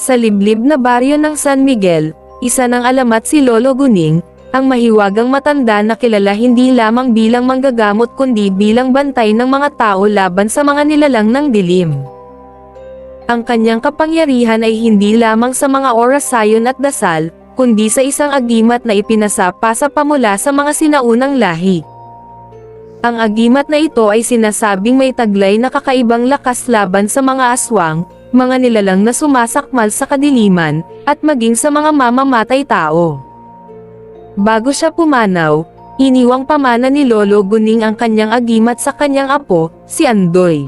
Sa liblib na baryo ng San Miguel, isa ng alamat si Lolo Guning, ang mahiwagang matanda na kilala hindi lamang bilang manggagamot kundi bilang bantay ng mga tao laban sa mga nilalang ng dilim. Ang kanyang kapangyarihan ay hindi lamang sa mga orasayon at dasal, kundi sa isang agimat na ipinasapa sa pamula sa mga sinaunang lahi. Ang agimat na ito ay sinasabing may taglay na kakaibang lakas laban sa mga aswang, mga nilalang na sumasakmal sa kadiliman, at maging sa mga mamamatay tao. Bago siya pumanaw, iniwang pamana ni Lolo Guning ang kanyang agimat sa kanyang apo, si Andoy.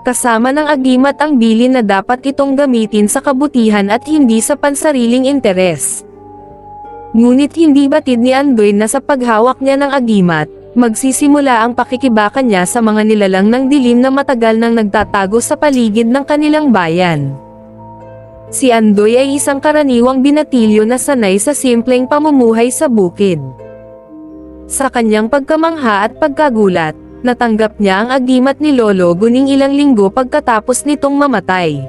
Kasama ng agimat ang bilin na dapat itong gamitin sa kabutihan at hindi sa pansariling interes. Ngunit hindi batid ni Andoy na sa paghawak niya ng agimat, magsisimula ang pakikibaka niya sa mga nilalang ng dilim na matagal nang nagtatago sa paligid ng kanilang bayan. Si Andoy ay isang karaniwang binatilyo na sanay sa simpleng pamumuhay sa bukid. Sa kanyang pagkamangha at pagkagulat, natanggap niya ang agimat ni Lolo Guning ilang linggo pagkatapos nitong mamatay.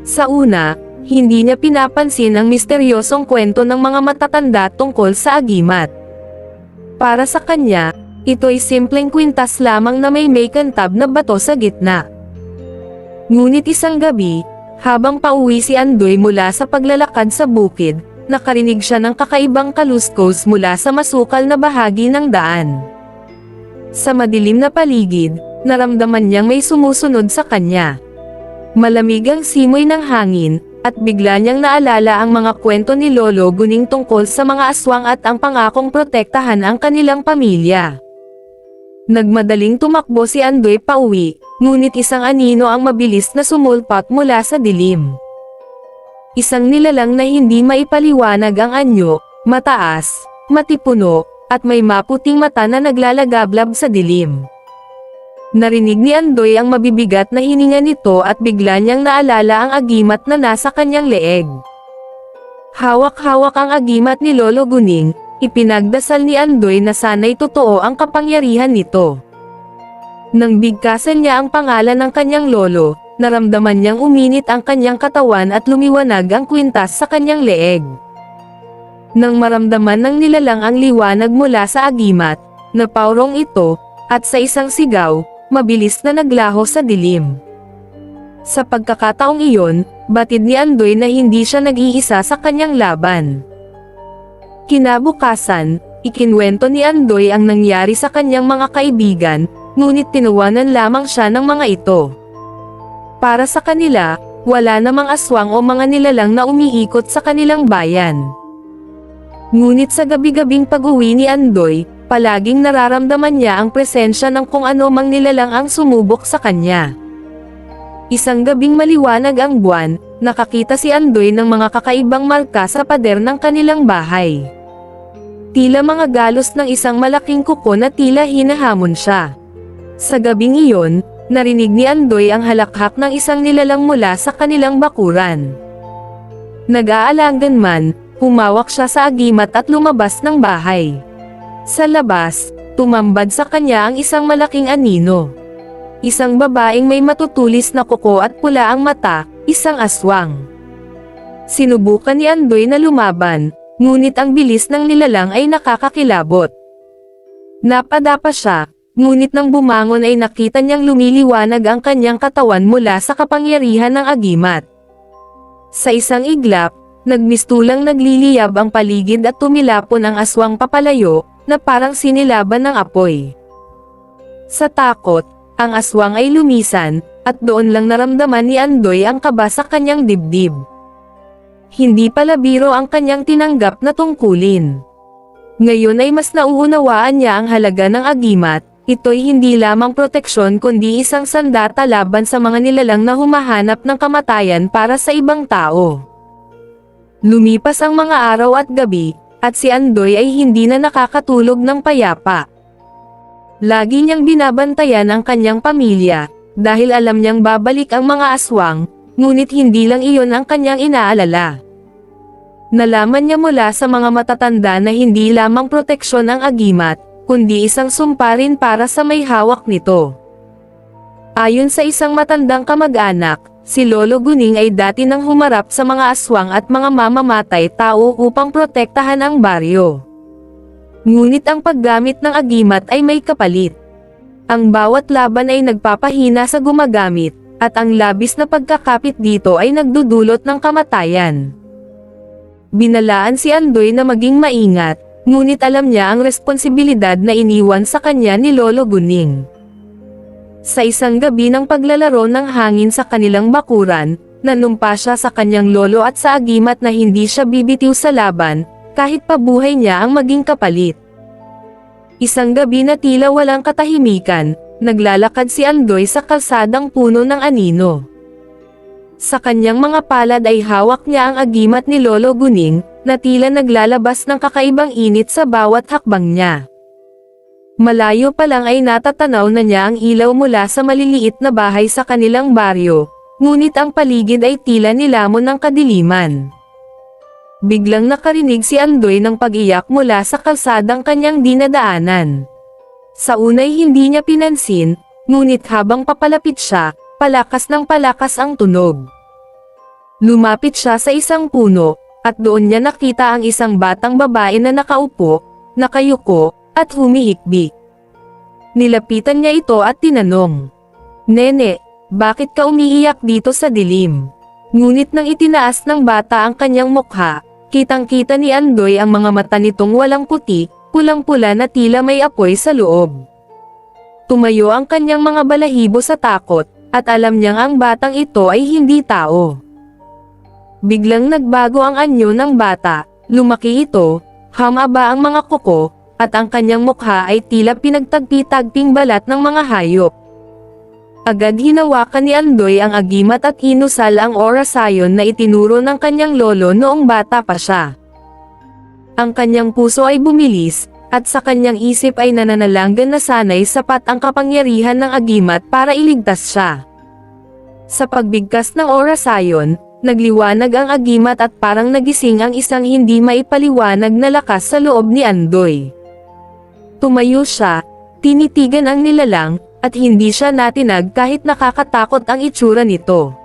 Sa una, hindi niya pinapansin ang misteryosong kwento ng mga matatanda tungkol sa agimat. Para sa kanya, ito'y simpleng kwintas lamang na may kantab na bato sa gitna. Ngunit isang gabi, habang pauwi si Andoy mula sa paglalakad sa bukid, nakarinig siya ng kakaibang kaluskos mula sa masukal na bahagi ng daan. Sa madilim na paligid, naramdaman niyang may sumusunod sa kanya. Malamig ang simoy ng hangin, at bigla niyang naalala ang mga kwento ni Lolo Guning tungkol sa mga aswang at ang pangakong protektahan ang kanilang pamilya. Nagmadaling tumakbo si Andoy pauwi, ngunit isang anino ang mabilis na sumulpat mula sa dilim. Isang nilalang na hindi maipaliwanag ang anyo, mataas, matipuno, at may maputing mata na naglalagablab sa dilim. Narinig ni Andoy ang mabibigat na hininga nito at bigla niyang naalala ang agimat na nasa kanyang leeg. Hawak-hawak ang agimat ni Lolo Guning, ipinagdasal ni Andoy na sana'y totoo ang kapangyarihan nito. Nang bigkasan niya ang pangalan ng kanyang lolo, naramdaman niyang uminit ang kanyang katawan at lumiwanag ang kwintas sa kanyang leeg. Nang maramdaman ng nilalang ang liwanag mula sa agimat, napaurong ito, at sa isang sigaw, mabilis na naglaho sa dilim. Sa pagkakataong iyon, batid ni Andoy na hindi siya nag-iisa sa kanyang laban. Kinabukasan, ikinwento ni Andoy ang nangyari sa kanyang mga kaibigan, ngunit tinawanan lamang siya ng mga ito. Para sa kanila, wala namang aswang o mga nilalang na umiikot sa kanilang bayan. Ngunit sa gabi-gabing pag-uwi ni Andoy, palaging nararamdaman niya ang presensya ng kung ano mang nilalang ang sumubok sa kanya. Isang gabing maliwanag ang buwan, nakakita si Andoy ng mga kakaibang marka sa pader ng kanilang bahay. Tila mga galos ng isang malaking kuko na tila hinahamon siya. Sa gabing iyon, narinig ni Andoy ang halakhak ng isang nilalang mula sa kanilang bakuran. Nag-aalangan man, humawak siya sa agimat at lumabas ng bahay. Sa labas, tumambad sa kanya ang isang malaking anino. Isang babaeng may matutulis na kuko at pula ang mata, isang aswang. Sinubukan ni Andoy na lumaban, ngunit ang bilis ng nilalang ay nakakakilabot. Napadapa siya, ngunit nang bumangon ay nakita niyang lumiliwanag ang kanyang katawan mula sa kapangyarihan ng agimat. Sa isang iglap, nagmistulang nagliliyab ang paligid at tumilapon ang aswang papalayo, na parang sinilaban ng apoy. Sa takot, ang aswang ay lumisan, at doon lang naramdaman ni Andoy ang kaba sa kanyang dibdib. Hindi pala biro ang kanyang tinanggap na tungkulin. Ngayon ay mas nauunawaan niya ang halaga ng agimat, ito'y hindi lamang proteksyon kundi isang sandata laban sa mga nilalang na humahanap ng kamatayan para sa ibang tao. Lumipas ang mga araw at gabi, at si Andoy ay hindi na nakakatulog ng payapa. Lagi niyang binabantayan ang kanyang pamilya, dahil alam niyang babalik ang mga aswang, ngunit hindi lang iyon ang kanyang inaalala. Nalaman niya mula sa mga matatanda na hindi lamang proteksyon ang agimat, kundi isang sumpa rin para sa may hawak nito. Ayon sa isang matandang kamag-anak, si Lolo Guning ay dati nang humarap sa mga aswang at mga mamamatay tao upang protektahan ang baryo. Ngunit ang paggamit ng agimat ay may kapalit. Ang bawat laban ay nagpapahina sa gumagamit, at ang labis na pagkakapit dito ay nagdudulot ng kamatayan. Binalaan si Andoy na maging maingat, ngunit alam niya ang responsibilidad na iniwan sa kanya ni Lolo Guning. Sa isang gabi ng paglalaro ng hangin sa kanilang bakuran, nanumpa siya sa kanyang lolo at sa agimat na hindi siya bibitiw sa laban, kahit pa buhay niya ang maging kapalit. Isang gabi na tila walang katahimikan, naglalakad si Andoy sa kalsadang puno ng anino. Sa kanyang mga palad ay hawak niya ang agimat ni Lolo Guning, na tila naglalabas ng kakaibang init sa bawat hakbang niya. Malayo pa lang ay natatanaw na niya ang ilaw mula sa maliliit na bahay sa kanilang baryo, ngunit ang paligid ay tila nilamon ng kadiliman. Biglang nakarinig si Andoy ng pag-iyak mula sa kalsadang kanyang dinadaanan. Sa unay hindi niya pinansin, ngunit habang papalapit siya, palakas ng palakas ang tunog. Lumapit siya sa isang puno, at doon niya nakita ang isang batang babae na nakaupo, nakayuko, at humihikbi. Nilapitan niya ito at tinanong, "Nene, bakit ka umiiyak dito sa dilim?" Ngunit nang itinaas ng bata ang kanyang mukha, kitang-kita ni Andoy ang mga mata nitong walang puti, pulang-pula na tila may apoy sa loob. Tumayo ang kanyang mga balahibo sa takot, at alam niyang ang batang ito ay hindi tao. Biglang nagbago ang anyo ng bata, lumaki ito, hamaba ang mga kuko, at ang kanyang mukha ay tila pinagtagpi-tagping balat ng mga hayop. Agad hinawakan ni Andoy ang agimat at inusal ang orasayon na itinuro ng kanyang lolo noong bata pa siya. Ang kanyang puso ay bumilis, at sa kanyang isip ay nananalanggan na sana'y sapat ang kapangyarihan ng agimat para iligtas siya. Sa pagbigkas ng orasayon, nagliwanag ang agimat at parang nagising ang isang hindi maipaliwanag na lakas sa loob ni Andoy. Tumayo siya, tinitigan ang nilalang, at hindi siya natinag kahit nakakatakot ang itsura nito.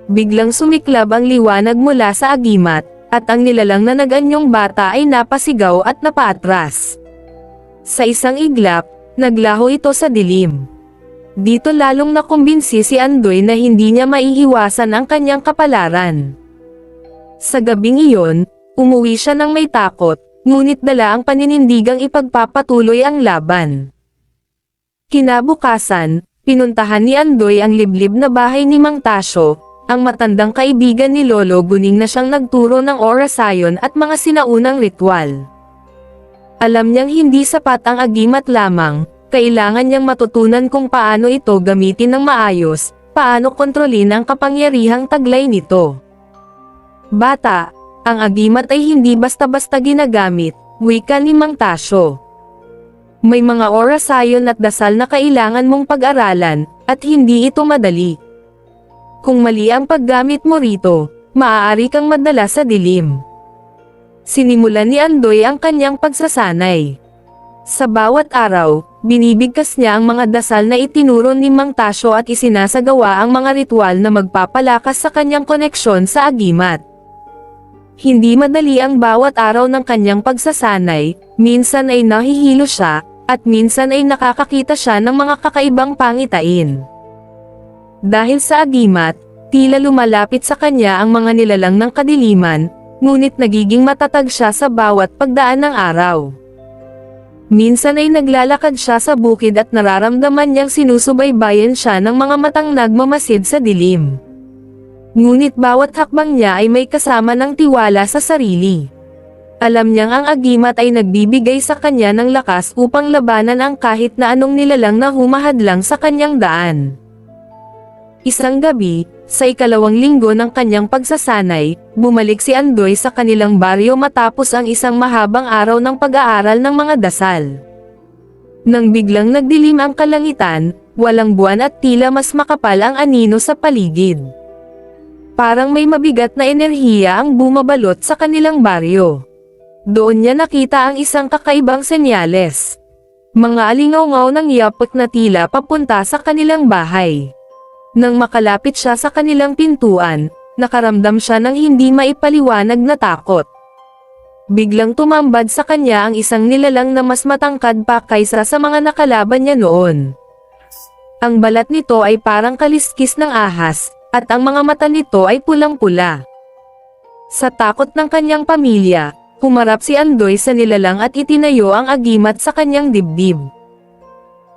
Biglang sumiklab ang liwanag mula sa agimat, at ang nilalang na nag-anyong bata ay napasigaw at napaatras. Sa isang iglap, naglaho ito sa dilim. Dito lalong nakumbinsi si Andoy na hindi niya maiiwasan ang kanyang kapalaran. Sa gabing iyon, umuwi siya ng may takot, ngunit dala ang paninindigang ipagpapatuloy ang laban. Kinabukasan, pinuntahan ni Andoy ang liblib na bahay ni Mang Tasyo, ang matandang kaibigan ni Lolo Guning na siyang nagturo ng orasayon at mga sinaunang ritual. Alam niyang hindi sapat ang agimat lamang, kailangan niyang matutunan kung paano ito gamitin ng maayos, paano kontrolin ang kapangyarihang taglay nito. "Bata, ang agimat ay hindi basta-basta ginagamit," wika ni Mang Tasyo. "May mga orasayon at dasal na kailangan mong pag-aralan, at hindi ito madali. Kung mali ang paggamit mo rito, maaari kang madala sa dilim." Sinimulan ni Andoy ang kanyang pagsasanay. Sa bawat araw, binibigkas niya ang mga dasal na itinuro ni Mang Tasyo at isinasagawa ang mga ritual na magpapalakas sa kanyang koneksyon sa agimat. Hindi madali ang bawat araw ng kanyang pagsasanay, minsan ay nahihilo siya, at minsan ay nakakakita siya ng mga kakaibang pangitain. Dahil sa agimat, tila lumalapit sa kanya ang mga nilalang ng kadiliman, ngunit nagiging matatag siya sa bawat pagdaan ng araw. Minsan ay naglalakad siya sa bukid at nararamdaman niyang sinusubaybayan siya ng mga matang nagmamasid sa dilim. Ngunit bawat hakbang niya ay may kasama ng tiwala sa sarili. Alam niyang ang agimat ay nagbibigay sa kanya ng lakas upang labanan ang kahit na anong nilalang na humahadlang sa kanyang daan. Isang gabi, sa ikalawang linggo ng kanyang pagsasanay, bumalik si Andoy sa kanilang baryo matapos ang isang mahabang araw ng pag-aaral ng mga dasal. Nang biglang nagdilim ang kalangitan, walang buwan at tila mas makapal ang anino sa paligid. Parang may mabigat na enerhiya ang bumabalot sa kanilang baryo. Doon niya nakita ang isang kakaibang senyales. Mga alingaw-ngaw ng yapak na tila papunta sa kanilang bahay. Nang makalapit siya sa kanilang pintuan, nakaramdam siya ng hindi maipaliwanag na takot. Biglang tumambad sa kanya ang isang nilalang na mas matangkad pa kaysa sa mga nakalaban niya noon. Ang balat nito ay parang kaliskis ng ahas, at ang mga mata nito ay pulang-pula. Sa takot ng kanyang pamilya, humarap si Andoy sa nilalang at itinayo ang agimat sa kanyang dibdib.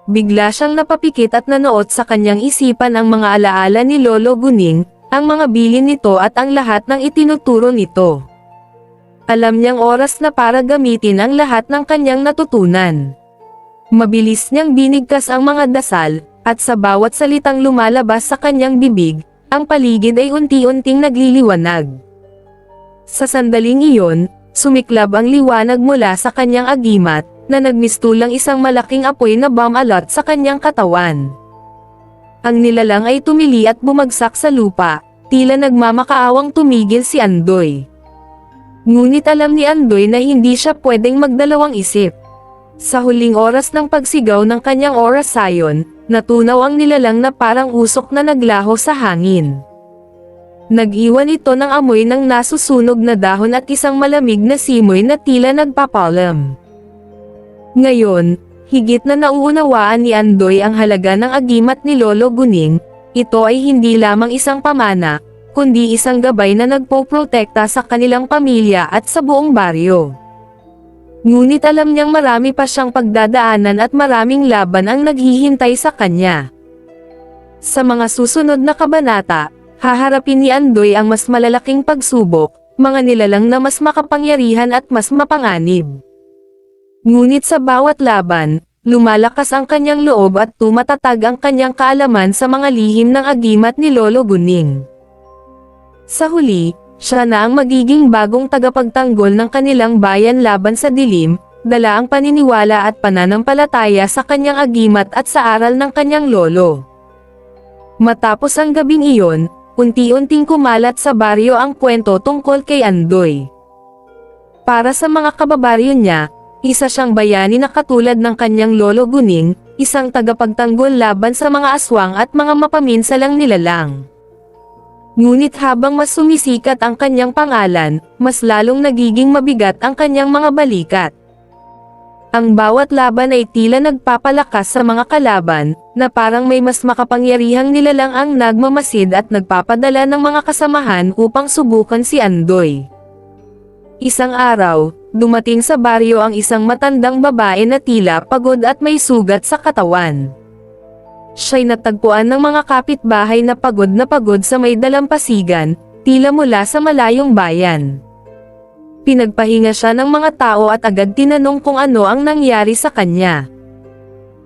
Bigla siyang napapikit at nanuot sa kanyang isipan ang mga alaala ni Lolo Guning, ang mga bilin nito at ang lahat ng itinuturo nito. Alam niyang oras na para gamitin ang lahat ng kanyang natutunan. Mabilis niyang binigkas ang mga dasal, at sa bawat salitang lumalabas sa kanyang bibig, ang paligid ay unti-unting nagliliwanag. Sa sandaling iyon, sumiklab ang liwanag mula sa kanyang agimat, na nagmistulang isang malaking apoy na bumalot sa kanyang katawan. Ang nilalang ay tumili at bumagsak sa lupa, tila nagmamakaawang tumigil si Andoy. Ngunit alam ni Andoy na hindi siya pwedeng magdalawang isip. Sa huling oras ng pagsigaw ng kanyang orasayon, natunaw ang nilalang na parang usok na naglaho sa hangin. Nag-iwan ito ng amoy ng nasusunog na dahon at isang malamig na simoy na tila nagpapalam. Ngayon, higit na nauunawaan ni Andoy ang halaga ng agimat ni Lolo Guning. Ito ay hindi lamang isang pamana, kundi isang gabay na nagpoprotekta sa kanilang pamilya at sa buong baryo. Ngunit alam niyang marami pa siyang pagdadaanan at maraming laban ang naghihintay sa kanya. Sa mga susunod na kabanata, haharapin ni Andoy ang mas malalaking pagsubok, mga nilalang na mas makapangyarihan at mas mapanganib. Ngunit sa bawat laban, lumalakas ang kanyang loob at tumatatag ang kanyang kaalaman sa mga lihim ng agimat ni Lolo Guning. Sa huli, siya na ang magiging bagong tagapagtanggol ng kanilang bayan laban sa dilim, dala ang paniniwala at pananampalataya sa kanyang agimat at sa aral ng kanyang lolo. Matapos ang gabing iyon, unti-unting kumalat sa baryo ang kwento tungkol kay Andoy. Para sa mga kababaryo niya, isa siyang bayani na katulad ng kanyang Lolo Guning, isang tagapagtanggol laban sa mga aswang at mga mapaminsalang nilalang. Ngunit habang mas sumisikat ang kanyang pangalan, mas lalong nagiging mabigat ang kanyang mga balikat. Ang bawat laban ay tila nagpapalakas sa mga kalaban, na parang may mas makapangyarihang nilalang ang nagmamasid at nagpapadala ng mga kasamahan upang subukan si Andoy. Isang araw, dumating sa baryo ang isang matandang babae na tila pagod at may sugat sa katawan. Siya'y natagpuan ng mga kapitbahay na pagod sa may dalampasigan, tila mula sa malayong bayan. Pinagpahinga siya ng mga tao at agad tinanong kung ano ang nangyari sa kanya.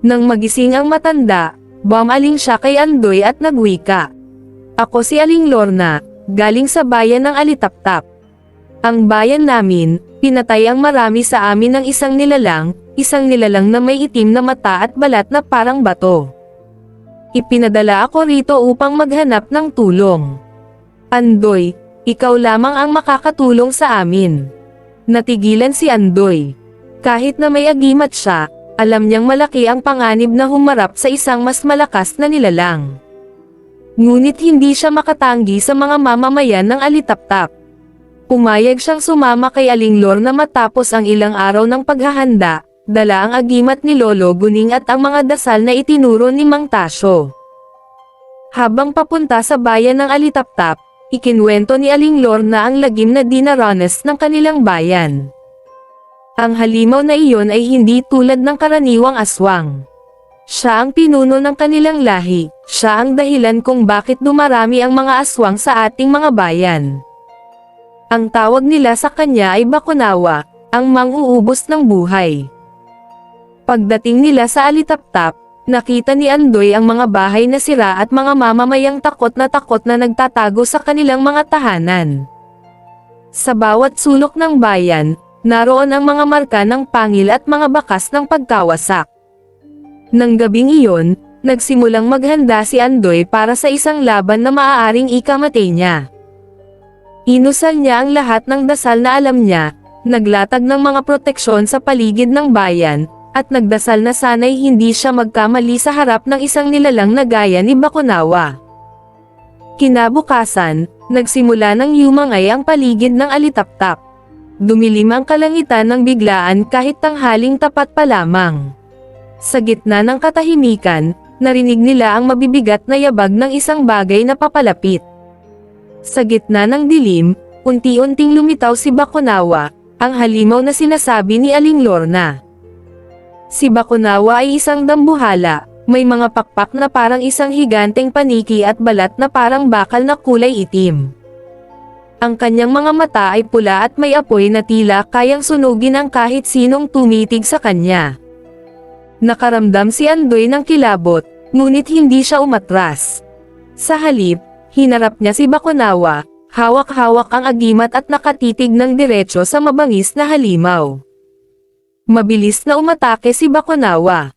Nang magising ang matanda, bumaling siya kay Andoy at nagwika. "Ako si Aling Lorna, galing sa bayan ng Alitaptap. Ang bayan namin, pinatay ang marami sa amin ng isang nilalang na may itim na mata at balat na parang bato. Ipinadala ako rito upang maghanap ng tulong. Andoy, ikaw lamang ang makakatulong sa amin." Natigilan si Andoy. Kahit na may agimat siya, alam niyang malaki ang panganib na humarap sa isang mas malakas na nilalang. Ngunit hindi siya makatanggi sa mga mamamayan ng Alitaptap. Pumayag siyang sumama kay Aling Lorna matapos ang ilang araw ng paghahanda, dala ang agimat ni Lolo Guning at ang mga dasal na itinuro ni Mang Tasyo. Habang papunta sa bayan ng Alitaptap, ikinwento ni Aling Lorna ang lagim na dinaranas ng kanilang bayan. Ang halimaw na iyon ay hindi tulad ng karaniwang aswang. Siya ang pinuno ng kanilang lahi, siya ang dahilan kung bakit dumarami ang mga aswang sa ating mga bayan. Ang tawag nila sa kanya ay Bakunawa, ang mang-uubos ng buhay. Pagdating nila sa Alitaptap, nakita ni Andoy ang mga bahay na sira at mga mamamayang takot na nagtatago sa kanilang mga tahanan. Sa bawat sulok ng bayan, naroon ang mga marka ng pangil at mga bakas ng pagkawasak. Nang gabing iyon, nagsimulang maghanda si Andoy para sa isang laban na maaaring ikamatay niya. Inusal niya ang lahat ng dasal na alam niya, naglatag ng mga proteksyon sa paligid ng bayan, at nagdasal na sana'y hindi siya magkamali sa harap ng isang nilalang na gaya ni Bakunawa. Kinabukasan, nagsimula ng yumangay ang paligid ng alitaptap. Dumilim ang kalangitan ng biglaan kahit tanghaling tapat pa lamang. Sa gitna ng katahimikan, narinig nila ang mabibigat na yabag ng isang bagay na papalapit. Sa gitna ng dilim, unti-unting lumitaw si Bakunawa, ang halimaw na sinasabi ni Aling Lorna. Si Bakunawa ay isang dambuhala, may mga pakpak na parang isang higanteng paniki at balat na parang bakal na kulay itim. Ang kanyang mga mata ay pula at may apoy na tila kayang sunugin ang kahit sinong tumitig sa kanya. Nakaramdam si Andoy ng kilabot, ngunit hindi siya umatras. Sa halip, hinarap niya si Bakunawa, hawak-hawak ang agimat at nakatitig ng diretso sa mabangis na halimaw. Mabilis na umatake si Bakunawa.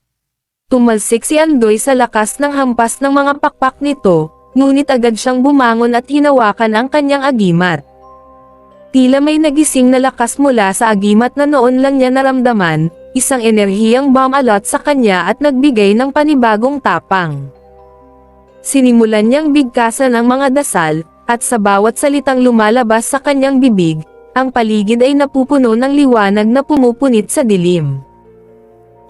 Tumalsik si Andoy sa lakas ng hampas ng mga pakpak nito, ngunit agad siyang bumangon at hinawakan ang kanyang agimat. Tila may nagising na lakas mula sa agimat na noon lang niya naramdaman, isang enerhiyang bumalot sa kanya at nagbigay ng panibagong tapang. Sinimulan niyang bigkasan ang mga dasal, at sa bawat salitang lumalabas sa kanyang bibig, ang paligid ay napupuno ng liwanag na pumupunit sa dilim.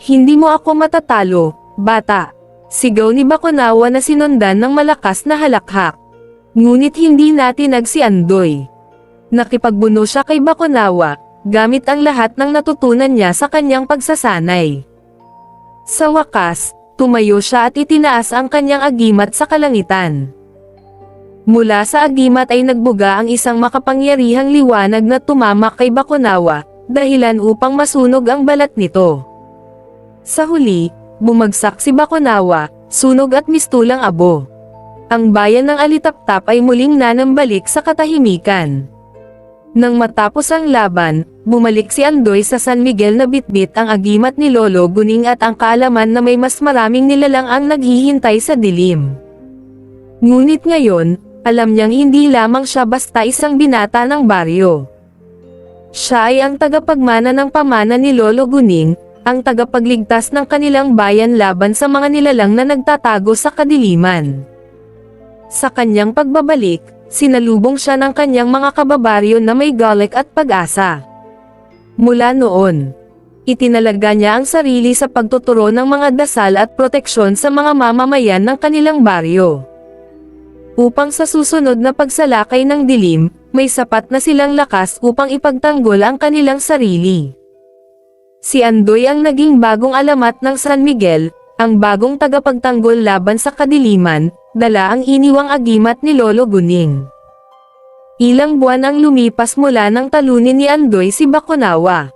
Hindi mo ako matatalo, bata. Sigaw ni Bakunawa na sinundan ng malakas na halakhak. Ngunit hindi natinag si Andoy. Nakipagbuno siya kay Bakunawa, gamit ang lahat ng natutunan niya sa kanyang pagsasanay. Sa wakas, tumayo siya at itinaas ang kanyang agimat sa kalangitan. Mula sa agimat ay nagbuga ang isang makapangyarihang liwanag na tumamak kay Bakunawa, dahilan upang masunog ang balat nito. Sa huli, bumagsak si Bakunawa, sunog at mistulang abo. Ang bayan ng Alitaptap ay muling nanambalik sa katahimikan. Nang matapos ang laban, bumalik si Andoy sa San Miguel na bitbit ang agimat ni Lolo Guning at ang kaalaman na may mas maraming nilalang ang naghihintay sa dilim. Ngunit ngayon, alam niyang hindi lamang siya basta isang binata ng baryo. Siya ay ang tagapagmana ng pamana ni Lolo Guning, ang tagapagligtas ng kanilang bayan laban sa mga nilalang na nagtatago sa kadiliman. Sa kanyang pagbabalik, sinalubong siya ng kanyang mga kababaryo na may galit at pag-asa. Mula noon, itinalaga niya ang sarili sa pagtuturo ng mga dasal at proteksyon sa mga mamamayan ng kanilang baryo. Upang sa susunod na pagsalakay ng dilim, may sapat na silang lakas upang ipagtanggol ang kanilang sarili. Si Andoy ang naging bagong alamat ng San Miguel, ang bagong tagapagtanggol laban sa kadiliman, dala ang iniwang agimat ni Lolo Guning. Ilang buwan ang lumipas mula nang talunin ni Andoy si Bakunawa.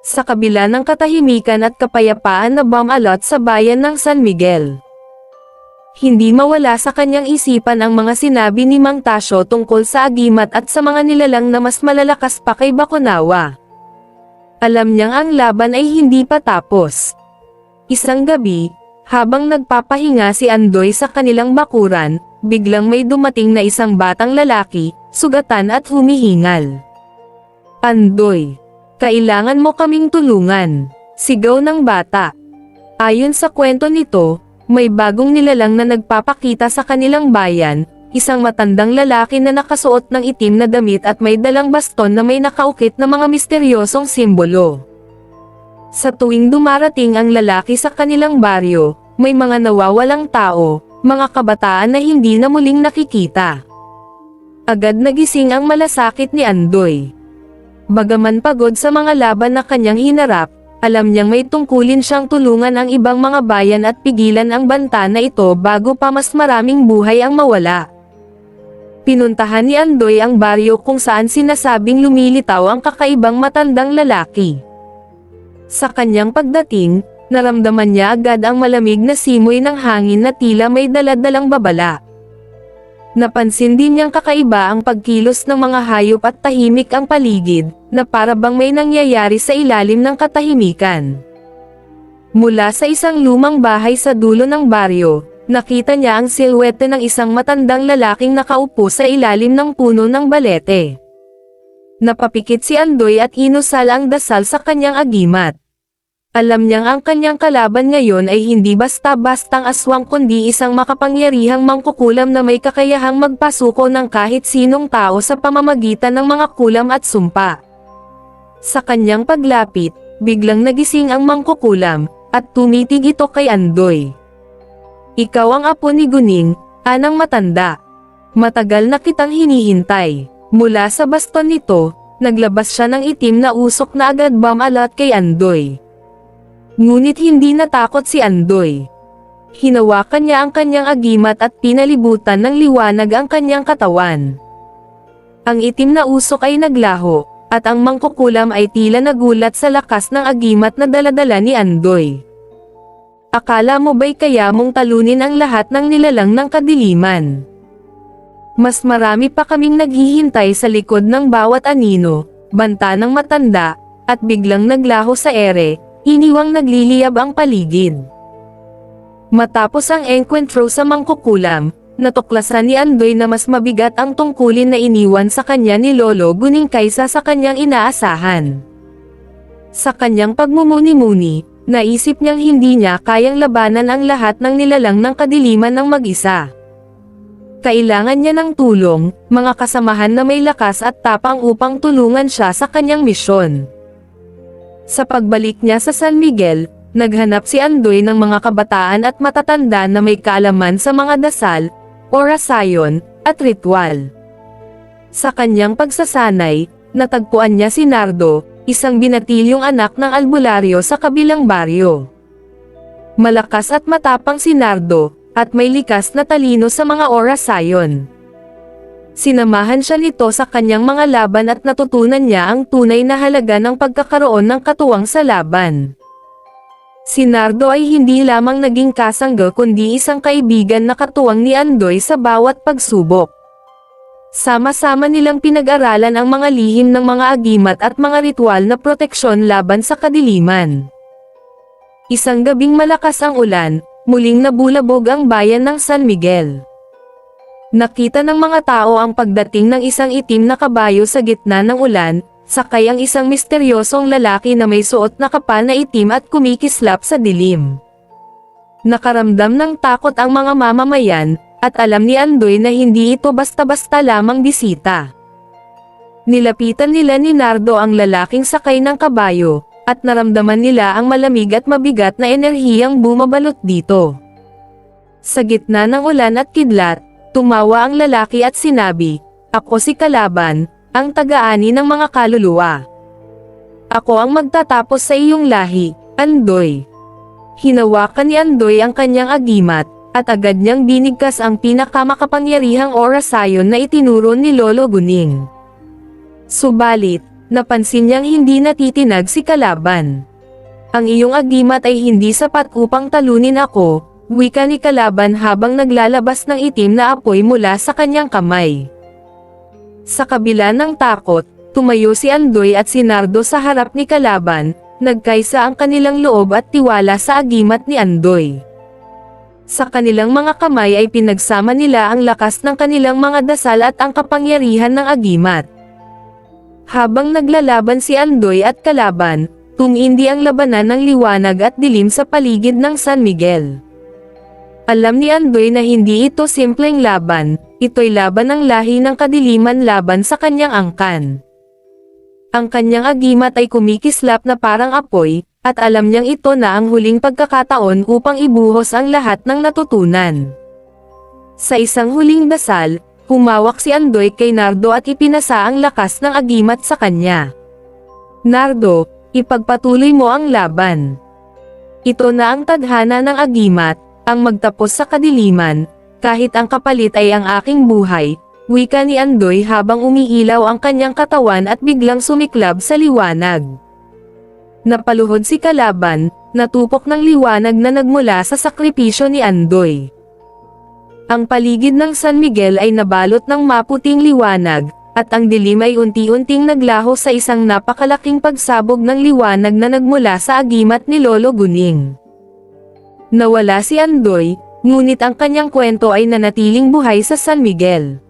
Sa kabila ng katahimikan at kapayapaan na bumalot sa bayan ng San Miguel. Hindi mawala sa kanyang isipan ang mga sinabi ni Mang Tasyo tungkol sa agimat at sa mga nilalang na mas malalakas pa kay Bakunawa. Alam niyang ang laban ay hindi pa tapos. Isang gabi, habang nagpapahinga si Andoy sa kanilang bakuran, biglang may dumating na isang batang lalaki, sugatan at humihingal. Andoy, kailangan mo kaming tulungan, sigaw ng bata. Ayon sa kwento nito, may bagong nilalang na nagpapakita sa kanilang bayan, isang matandang lalaki na nakasuot ng itim na damit at may dalang baston na may nakaukit na mga misteryosong simbolo. Sa tuwing dumarating ang lalaki sa kanilang baryo, may mga nawawalang tao, mga kabataan na hindi na muling nakikita. Agad nagising ang malasakit ni Andoy. Bagaman pagod sa mga laban na kanyang hinarap, alam niyang may tungkulin siyang tulungan ang ibang mga bayan at pigilan ang banta na ito bago pa mas maraming buhay ang mawala. Pinuntahan ni Andoy ang baryo kung saan sinasabing lumilitaw ang kakaibang matandang lalaki. Sa kanyang pagdating, naramdaman niya agad ang malamig na simoy ng hangin na tila may daladalang babala. Napansin din niyang kakaiba ang pagkilos ng mga hayop at tahimik ang paligid, na para bang may nangyayari sa ilalim ng katahimikan. Mula sa isang lumang bahay sa dulo ng baryo, nakita niya ang silhwete ng isang matandang lalaking nakaupo sa ilalim ng puno ng balete. Napapikit si Andoy at inusal ang dasal sa kanyang agimat. Alam niyang ang kanyang kalaban ngayon ay hindi basta-bastang aswang kundi isang makapangyarihang mangkukulam na may kakayahang magpasuko ng kahit sinong tao sa pamamagitan ng mga kulam at sumpa. Sa kanyang paglapit, biglang nagising ang mangkukulam, at tumitig ito kay Andoy. Ikaw ang apo ni Guning, anang matanda. Matagal na kitang hinihintay. Mula sa baston nito, naglabas siya ng itim na usok na agad bumalot kay Andoy. Ngunit hindi natakot si Andoy. Hinawakan niya ang kanyang agimat at pinalibutan ng liwanag ang kanyang katawan. Ang itim na usok ay naglaho, at ang mangkukulam ay tila nagulat sa lakas ng agimat na daladala ni Andoy. Akala mo ba'y kaya mong talunin ang lahat ng nilalang ng kadiliman? Mas marami pa kaming naghihintay sa likod ng bawat anino, banta ng matanda, at biglang naglaho sa ere. Iniwang nagliliyab ang paligid. Matapos ang enkwentro sa mangkukulam, natuklasan ni Andoy na mas mabigat ang tungkulin na iniwan sa kanya ni Lolo Guning kaysa sa kanyang inaasahan. Sa kanyang pagmumuni-muni, naisip niyang hindi niya kayang labanan ang lahat ng nilalang ng kadiliman ng mag-isa. Kailangan niya ng tulong, mga kasamahan na may lakas at tapang upang tulungan siya sa kanyang misyon. Sa pagbalik niya sa San Miguel, naghanap si Andoy ng mga kabataan at matatanda na may kaalaman sa mga dasal, orasyon, at ritual. Sa kanyang pagsasanay, natagpuan niya si Nardo, isang binatilyong anak ng albularyo sa kabilang baryo. Malakas at matapang si Nardo, at may likas na talino sa mga orasyon. Sinamahan siya nito sa kanyang mga laban at natutunan niya ang tunay na halaga ng pagkakaroon ng katuwang sa laban. Si Nardo ay hindi lamang naging kasangga kundi isang kaibigan na katuwang ni Andoy sa bawat pagsubok. Sama-sama nilang pinag-aralan ang mga lihim ng mga agimat at mga ritual na proteksyon laban sa kadiliman. Isang gabing malakas ang ulan, muling nabulabog ang bayan ng San Miguel. Nakita ng mga tao ang pagdating ng isang itim na kabayo sa gitna ng ulan, sakay ang isang misteryosong lalaki na may suot na kapal na itim at kumikislap sa dilim. Nakaramdam ng takot ang mga mamamayan, at alam ni Andoy na hindi ito basta-basta lamang bisita. Nilapitan nila ni Nardo ang lalaking sakay ng kabayo, at naramdaman nila ang malamig at mabigat na enerhiyang bumabalot dito. Sa gitna ng ulan at kidlat, tumawa ang lalaki at sinabi, "Ako si Kalaban, ang taga-ani ng mga kaluluwa. Ako ang magtatapos sa iyong lahi, Andoy." Hinawakan ni Andoy ang kanyang agimat, at agad niyang binigkas ang pinakamakapangyarihang orasyon na itinuro ni Lolo Guning. Subalit, napansin niyang hindi natitinag si Kalaban. "Ang iyong agimat ay hindi sapat upang talunin ako," wika ni Kalaban habang naglalabas ng itim na apoy mula sa kanyang kamay. Sa kabila ng takot, tumayo si Andoy at si Nardo sa harap ni Kalaban, nagkaisa ang kanilang loob at tiwala sa agimat ni Andoy. Sa kanilang mga kamay ay pinagsama nila ang lakas ng kanilang mga dasal at ang kapangyarihan ng agimat. Habang naglalaban si Andoy at Kalaban, tumindi ang labanan ng liwanag at dilim sa paligid ng San Miguel. Alam ni Andoy na hindi ito simpleng laban, ito'y laban ng lahi ng kadiliman laban sa kanyang angkan. Ang kanyang agimat ay kumikislap na parang apoy, at alam niyang ito na ang huling pagkakataon upang ibuhos ang lahat ng natutunan. Sa isang huling dasal, humawak si Andoy kay Nardo at ipinasa ang lakas ng agimat sa kanya. "Nardo, ipagpatuloy mo ang laban. Ito na ang tadhana ng agimat, ang magtapos sa kadiliman, kahit ang kapalit ay ang aking buhay," wika ni Andoy habang umiilaw ang kanyang katawan at biglang sumiklab sa liwanag. Napaluhod si Kalaban, natupok ng liwanag na nagmula sa sakripisyo ni Andoy. Ang paligid ng San Miguel ay nabalot ng maputing liwanag, at ang dilim ay unti-unting naglaho sa isang napakalaking pagsabog ng liwanag na nagmula sa agimat ni Lolo Guning. Nawala si Andoy, ngunit ang kanyang kwento ay nanatiling buhay sa San Miguel.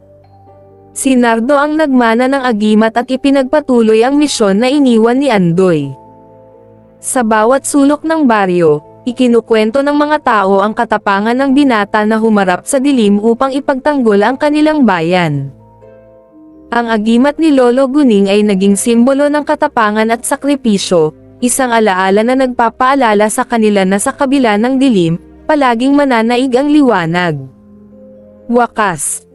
Si Nardo ang nagmana ng agimat at ipinagpatuloy ang misyon na iniwan ni Andoy. Sa bawat sulok ng baryo, ikinukwento ng mga tao ang katapangan ng binata na humarap sa dilim upang ipagtanggol ang kanilang bayan. Ang agimat ni Lolo Guning ay naging simbolo ng katapangan at sakripisyo, isang alaala na nagpapaalala sa kanila na sa kabila ng dilim, palaging mananaig ang liwanag. Wakas.